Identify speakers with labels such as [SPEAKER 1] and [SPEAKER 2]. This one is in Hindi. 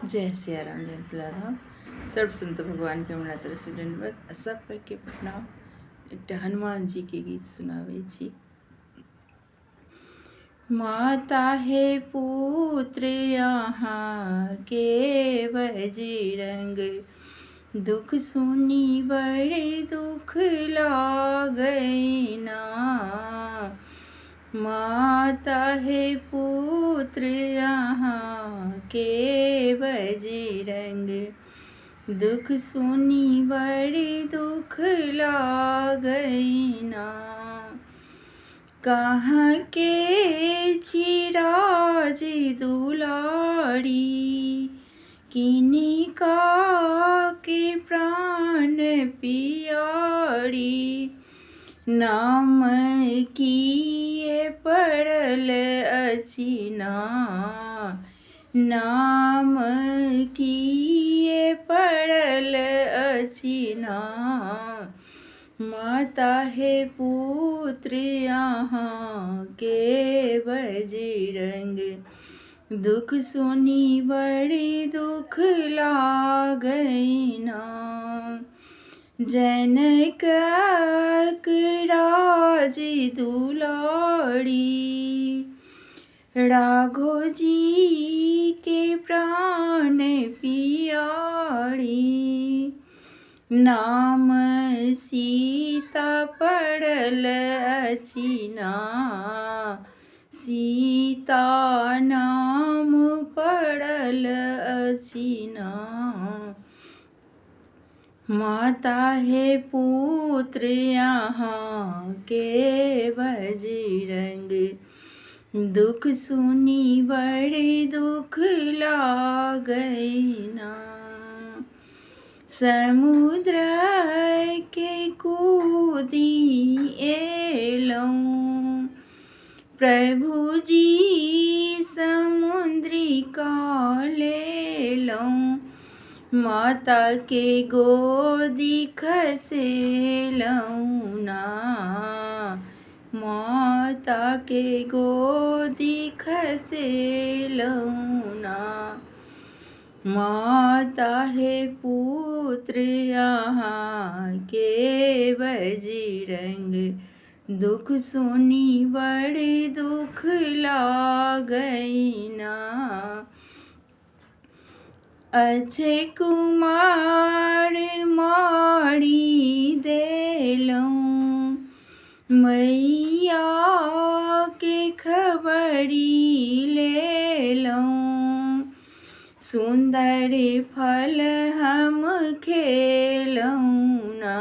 [SPEAKER 1] जय सिया राम, जय तुलाराम। सर्व संत भगवान के मनातर स्टूडेंट सब के प्रणाम। एक हनुमान जी के गीत सुनावे छी। माता है पुत्र यहाँ के बजरंग, दुख सुनी बड़े दुख लागै ना। माता है पुत्र यहाँ के बजरंग, दुख सुनी बड़े दुख लागै ना। कहाँ के चिराज दुलारी, किनिका के प्राण पियारी। नाम किए पड़ल अछि ना, नाम किए पड़ल अछि ना। माता है पुत्र यहाँ के बजरंग, दुख सुनी बड़ी दुख लागै ना। जनक राज दुलारी, राघो जी के प्राण पियारी। नाम सीता पड़ल अछि ना, सीता नाम पड़ल अछि ना। माता है पुत्र यहाँ के बजरंग, दुख सुनी बड़े दुख लागै ना। समुद्र के कूदी एलौं, प्रभु जी समुद्रिका लेलौं। माता के गोदी खसेलौं ना, माता के गोदी खसेलौं ना। माता है पुत्र यहाँ के बजरंग, दुख सुनी बड़े दुख लागै ना। अक्षय कुमार मारी देलौं, मैया के खबरी लेलौं। सुंदर फल हम खेलौं ना,